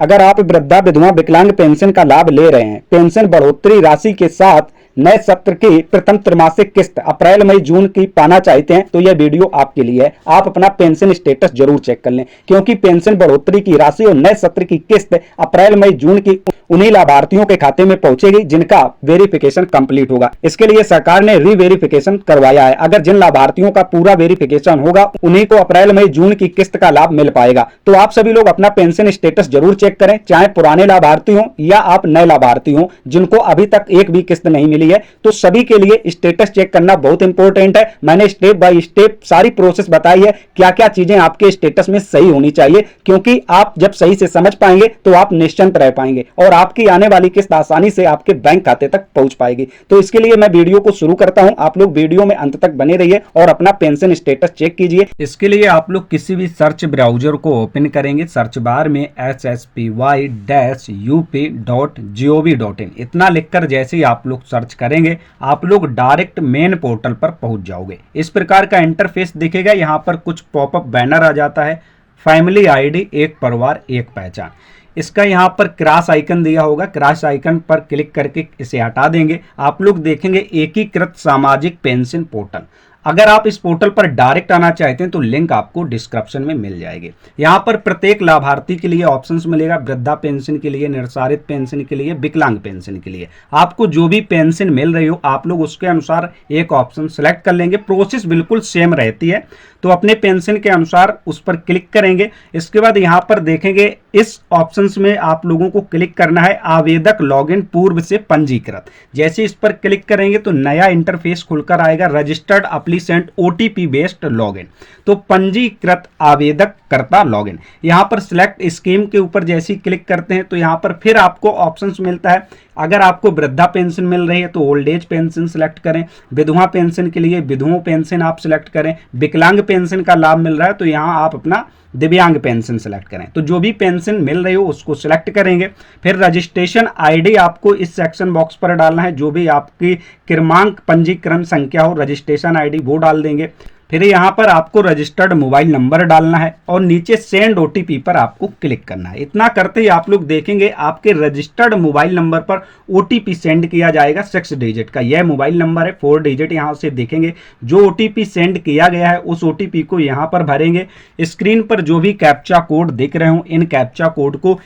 अगर आप वृद्धा विधवा विकलांग पेंशन का लाभ ले रहे हैं, पेंशन बढ़ोतरी राशि के साथ नए सत्र की प्रथम त्रैमासिक किस्त अप्रैल मई जून की पाना चाहते हैं तो यह वीडियो आपके लिए है। आप अपना पेंशन स्टेटस जरूर चेक कर लें, क्योंकि पेंशन बढ़ोतरी की राशि और नए सत्र की किस्त अप्रैल मई जून की उन्हीं लाभार्थियों के खाते में पहुंचेगी जिनका वेरिफिकेशन कंप्लीट होगा। इसके लिए सरकार ने रीवेरिफिकेशन करवाया है। अगर जिन लाभार्थियों का पूरा वेरिफिकेशन होगा उन्हीं को अप्रैल मई जून की किस्त का लाभ मिल पाएगा। तो आप सभी लोग अपना पेंशन स्टेटस जरूर चेक करें, चाहे पुराने लाभार्थी हो या आप नए लाभार्थी हो जिनको अभी तक एक भी किस्त नहीं मिली है। तो सभी के लिए स्टेटस चेक करना बहुत इंपॉर्टेंट है। मैंने स्टेप बाय स्टेप सारी प्रोसेस बताई है, क्या क्या चीजें आपके स्टेटस में सही होनी चाहिए, क्योंकि आप जब सही से समझ पाएंगे तो आप निश्चिंत रह पाएंगे और आपकी आने वाली किस्त आसानी से आपके बैंक खाते तक पहुंच पाएगी। तो इसके लिए मैं वीडियो को शुरू करता हूं, आप लोग वीडियो में अंत तक बने रहिए और अपना पेंशन स्टेटस चेक कीजिए। इसके लिए आप लोग किसी भी सर्च ब्राउजर को ओपन करेंगे, सर्च बार में SSPY-UP.gov.in इतना लिखकर जैसे ही आप लोग सर्च करेंगे आप लोग डायरेक्ट मेन पोर्टल पर पहुंच जाओगे। इस प्रकार का इंटरफेस दिखेगा। यहां पर कुछ पॉपअप बैनर आ जाता है, फैमिली आईडी एक परिवार एक पहचान। इसका यहाँ पर क्रॉस आइकन दिया होगा, क्रॉस आइकन पर क्लिक करके इसे हटा देंगे। आप लोग देखेंगे एकीकृत सामाजिक पेंशन पोर्टल। अगर आप इस पोर्टल पर डायरेक्ट आना चाहते हैं तो लिंक आपको डिस्क्रिप्शन में मिल जाएगी। यहाँ पर प्रत्येक लाभार्थी के लिए ऑप्शंस मिलेगा, वृद्धा पेंशन के लिए, निर्धारित पेंशन के लिए, विकलांग पेंशन के लिए। आपको जो भी पेंशन मिल रही हो आप लोग उसके अनुसार एक ऑप्शन सेलेक्ट कर लेंगे। प्रोसेस बिल्कुल सेम रहती है, तो अपने पेंशन के अनुसार उस पर क्लिक करेंगे। इसके बाद यहाँ पर देखेंगे इस ऑप्शंस में आप लोगों को क्लिक करना है आवेदक लॉगिन पूर्व से पंजीकृत। जैसे इस पर क्लिक करेंगे तो नया इंटरफेस खुलकर आएगा, रजिस्टर्ड एप्लीसेंट ओटीपी बेस्ड लॉगिन। तो पंजीकृत आवेदक करता लॉगिन। यहाँ पर सिलेक्ट स्कीम के ऊपर जैसे ही क्लिक करते हैं तो यहाँ पर फिर आपको ऑप्शंस मिलता है। अगर आपको वृद्धा पेंशन मिल रही है तो ओल्ड एज पेंशन सिलेक्ट करें, विधवा पेंशन के लिए विधवा पेंशन आप सिलेक्ट करें, विकलांग पेंशन का लाभ मिल रहा है तो यहाँ आप अपना दिव्यांग पेंशन सिलेक्ट करें। तो जो भी पेंशन मिल रही हो उसको सिलेक्ट करेंगे। फिर रजिस्ट्रेशन आईडी आपको इस सेक्शन बॉक्स पर डालना है, जो भी आपकी क्रमांक पंजीकरण संख्या हो रजिस्ट्रेशन आईडी वो डाल देंगे। फिर यहाँ पर आपको रजिस्टर्ड मोबाइल नंबर डालना है और नीचे सेंड ओटीपी पर आपको क्लिक करना है। इतना करते ही आप लोग देखेंगे आपके रजिस्टर्ड मोबाइल नंबर पर ओटीपी सेंड किया जाएगा 6 डिजिट का। यह मोबाइल नंबर है, 4 डिजिट यहाँ से देखेंगे। जो ओटीपी सेंड किया गया है उस ओटीपी को यहाँ पर भरेंगे। स्क्रीन पर जो भी कैप्चा कोड दिख रहे हो इन कैप्चा कोड को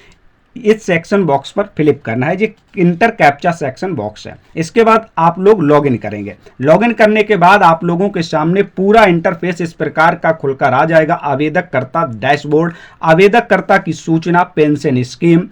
इस सेक्शन बॉक्स पर फिलिप करना है। ये इंटर कैप्चा सेक्शन बॉक्स है। इसके बाद आप लोग लॉगिन करेंगे। लॉगिन करने के बाद आप लोगों के सामने पूरा इंटरफेस इस प्रकार का खुलकर आ जाएगा। आवेदक कर्ता डैशबोर्ड, आवेदक कर्ता की सूचना, pension scheme,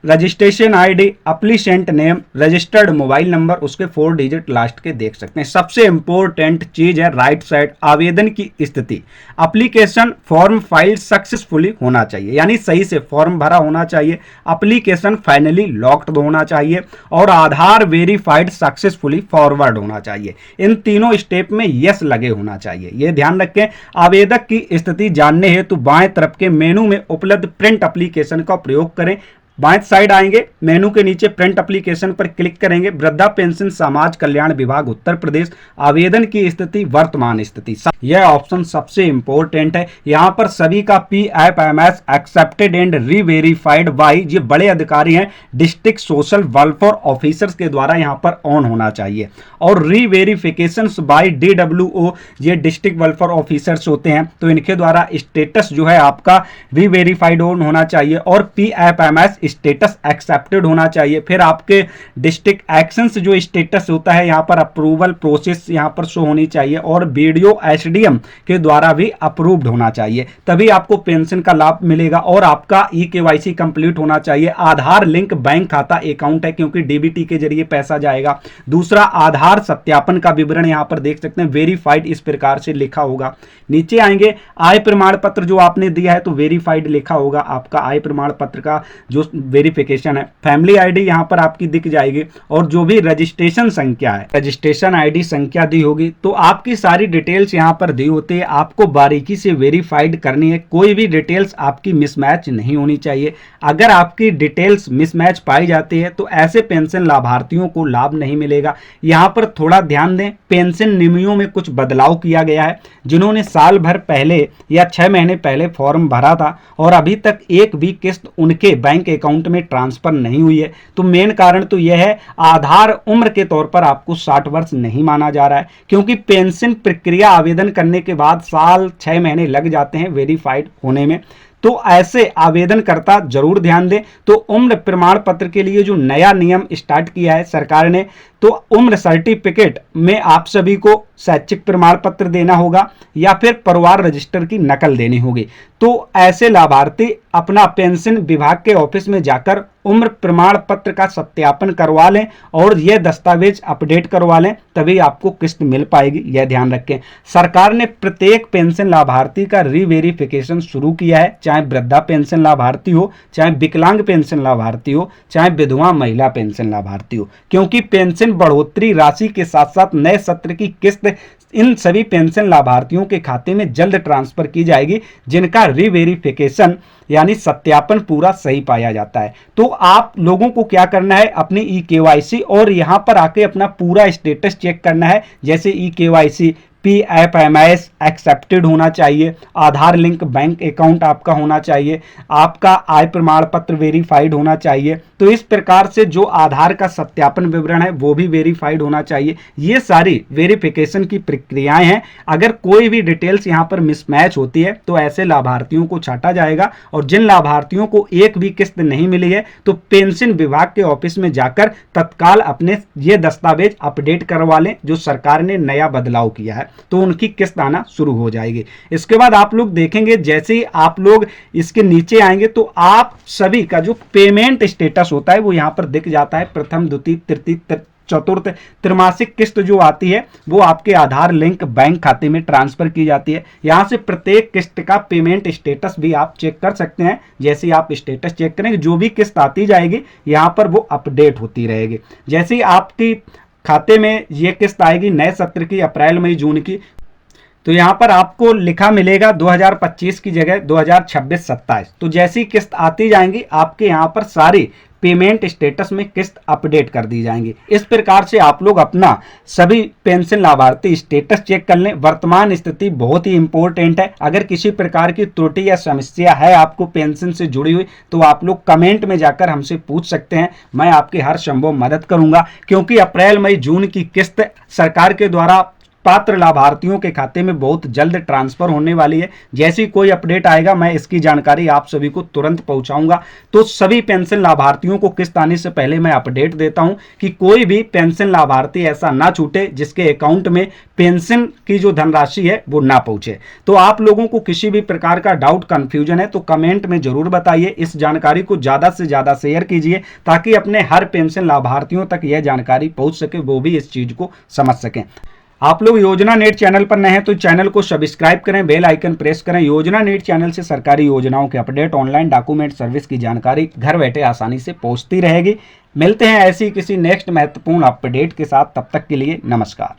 registration ID, applicant name, registered mobile number, उसके 4 डिजिट लास्ट के देख सकते हैं। सबसे इंपॉर्टेंट चीज है राइट साइड आवेदन की स्थिति। एप्लीकेशन फॉर्म फाइल सक्सेसफुली होना चाहिए, यानी सही से फॉर्म भरा होना चाहिए। एप्लीकेशन फाइनली लॉक्ड होना चाहिए और आधार वेरीफाइड सक्सेसफुली फॉरवर्ड होना चाहिए। इन तीनों स्टेप में यस लगे होना चाहिए। यह ध्यान रखें। आवेदक की स्थिति जानने हेतु बाएं तरफ के मेनू में उपलब्ध प्रिंट एप्लीकेशन का प्रयोग करें। बाएं साइड आएंगे, मेनू के नीचे प्रिंट एप्लीकेशन पर क्लिक करेंगे। वृद्धा पेंशन समाज कल्याण विभाग उत्तर प्रदेश, आवेदन की स्थिति, वर्तमान स्थिति, यह ऑप्शन सबसे इंपॉर्टेंट है। यहां पर सभी का PFMS accepted and reverified by, ये बड़े अधिकारी हैं, डिस्ट्रिक्ट सोशल वेलफेयर ऑफिसर्स के द्वारा यहां पर ऑन होना चाहिए। और रीवेरिफिकेशन बाय DWO, ये डिस्ट्रिक्ट वेलफेयर ऑफिसर्स होते हैं, तो इनके द्वारा स्टेटस जो है आपका रीवेरीफाइड ऑन होना चाहिए और PFMS स्टेटस एक्सेप्टेड होना चाहिए। फिर आपके डिस्ट्रिक्ट एक्शंस जो स्टेटस होता है यहाँ पर अप्रूवल प्रोसेस यहाँ पर शो होनी चाहिए और वीडियो SDM के द्वारा भी अप्रूव्ड होना चाहिए, तभी आपको पेंशन का लाभ मिलेगा। और आपका EKYC कंप्लीट होना चाहिए। आधार लिंक बैंक खाता अकाउंट है, क्योंकि DBT के जरिए पैसा जाएगा। दूसरा आधार सत्यापन का विवरण यहाँ पर देख सकते हैं, वेरीफाइड इस प्रकार से लिखा होगा। नीचे आएंगे, आय प्रमाण पत्र जो आपने दिया है तो वेरीफाइड लिखा होगा। आपका आय प्रमाण पत्र का जो वेरिफिकेशन है। फैमिली आईडी यहाँ पर आपकी दिख जाएगी और जो भी रजिस्ट्रेशन संख्या है, रजिस्ट्रेशन आईडी संख्या दी होगी। तो आपकी सारी डिटेल्स यहाँ पर दी होती है, आपको बारीकी से वेरीफाइड करनी है, कोई भी डिटेल्स आपकी मिसमैच नहीं होनी चाहिए। अगर आपकी डिटेल्स मिसमैच पाई जाती है तो ऐसे पेंशन लाभार्थियों को लाभ नहीं मिलेगा। यहाँ पर थोड़ा ध्यान दें, पेंशन नियमों में कुछ बदलाव किया गया है। जिन्होंने साल भर पहले या 6 महीने पहले फॉर्म भरा था और अभी तक एक भी किस्त उनके बैंक अकाउंट में ट्रांसफर नहीं हुई है, तो मेन कारण तो यह है, आधार उम्र के तौर पर आपको 60 वर्ष नहीं माना जा रहा है, क्योंकि पेंशन प्रक्रिया आवेदन करने के बाद साल 6 महीने लग जाते हैं वेरीफाइड होने में। तो ऐसे आवेदनकर्ता जरूर ध्यान दें। तो उम्र प्रमाण पत्र के लिए जो नया नियम स्टार्ट किया है सरकार ने, तो उम्र सर्टिफिकेट में आप सभी को शैक्षिक प्रमाण पत्र देना होगा या फिर परिवार रजिस्टर की नकल देनी होगी। तो ऐसे लाभार्थी अपना पेंशन विभाग के ऑफिस में जाकर उम्र प्रमाण पत्र का सत्यापन करवा लें और यह दस्तावेज अपडेट करवा लें, तभी आपको किस्त मिल पाएगी, यह ध्यान रखें। सरकार ने प्रत्येक पेंशन लाभार्थी का रीवेरिफिकेशन शुरू किया है, चाहे वृद्धा पेंशन लाभार्थी हो, चाहे विकलांग पेंशन लाभार्थी हो, चाहे विधवा महिला पेंशन लाभार्थी हो, क्योंकि पेंशन बढ़ोतरी राशि के साथ साथ नए सत्र की किस्त इन सभी पेंशन लाभार्थियों के खाते में जल्द ट्रांसफर की जाएगी, जिनका रीवेरिफिकेशन यानी सत्यापन पूरा सही पाया जाता है। तो आप लोगों को क्या करना है, अपनी ई-केवाईसी और यहां पर आके अपना पूरा स्टेटस चेक करना है। जैसे ई-केवाईसी PFMS एक्सेप्टेड होना चाहिए, आधार लिंक बैंक अकाउंट आपका होना चाहिए, आपका आय प्रमाण पत्र वेरीफाइड होना चाहिए। तो इस प्रकार से जो आधार का सत्यापन विवरण है वो भी वेरीफाइड होना चाहिए। ये सारी वेरिफिकेशन की प्रक्रियाएं हैं। अगर कोई भी डिटेल्स यहाँ पर मिसमैच होती है तो ऐसे लाभार्थियों को छांटा जाएगा, और जिन लाभार्थियों को एक भी किस्त नहीं मिली है तो पेंशन विभाग के ऑफिस में जाकर तत्काल अपने ये दस्तावेज अपडेट करवा लें, जो सरकार ने नया बदलाव किया है, तो उनकी किस्त आना शुरू हो जाएगी। इसके बाद आप लोग देखेंगे, जैसे ही आप लोग इसके नीचे आएंगे तो आप सभी का जो पेमेंट स्टेटस होता है वो यहां पर दिख जाता है। प्रथम, द्वितीय, तृतीय, चतुर्थ, त्रिमासिक किस्त जो आती है वो आपके आधार लिंक बैंक खाते में ट्रांसफर की जाती है। यहां से प्रत्येक किस्त का पेमेंट स्टेटस भी आप चेक कर सकते हैं। जैसे आप स्टेटस चेक करेंगे, जो भी किस्त आती जाएगी यहां पर वो अपडेट होती रहेगी। जैसे ही आपकी खाते में ये किस्त आएगी नए सत्र की, अप्रैल मई जून की, तो यहाँ पर आपको लिखा मिलेगा 2025 की जगह 2026-27। तो जैसी किस्त आती जाएंगी आपके यहाँ पर सारी पेमेंट स्टेटस में किस्त अपडेट कर दी जाएंगी। इस प्रकार से आप लोग अपना सभी पेंशन लाभार्थी स्टेटस चेक कर लें। वर्तमान स्थिति बहुत ही इंपॉर्टेंट है। अगर किसी प्रकार की त्रुटि या समस्या है आपको पेंशन से जुड़ी हुई, तो आप लोग कमेंट में जाकर हमसे पूछ सकते हैं, मैं आपकी हर संभव मदद करूंगा। क्योंकि अप्रैल मई जून की किस्त सरकार के द्वारा पात्र लाभार्थियों के खाते में बहुत जल्द ट्रांसफर होने वाली है। जैसी कोई अपडेट आएगा मैं इसकी जानकारी आप सभी को तुरंत पहुंचाऊंगा। तो सभी पेंशन लाभार्थियों को किस्त आने से पहले मैं अपडेट देता हूं कि कोई भी पेंशन लाभार्थी ऐसा ना छूटे जिसके अकाउंट में पेंशन की जो धनराशि है वो ना पहुंचे। तो आप लोगों को किसी भी प्रकार का डाउट, कंफ्यूजन है तो कमेंट में जरूर बताइए। इस जानकारी को ज्यादा से ज्यादा शेयर कीजिए ताकि अपने हर पेंशन लाभार्थियों तक यह जानकारी पहुंच सके, वो भी इस चीज को समझ सकें। आप लोग योजना नेट चैनल पर नए हैं तो चैनल को सब्सक्राइब करें, बेल आइकन प्रेस करें। योजना नेट चैनल से सरकारी योजनाओं के अपडेट, ऑनलाइन डॉक्यूमेंट सर्विस की जानकारी घर बैठे आसानी से पहुंचती रहेगी। मिलते हैं ऐसी किसी नेक्स्ट महत्वपूर्ण अपडेट के साथ, तब तक के लिए नमस्कार।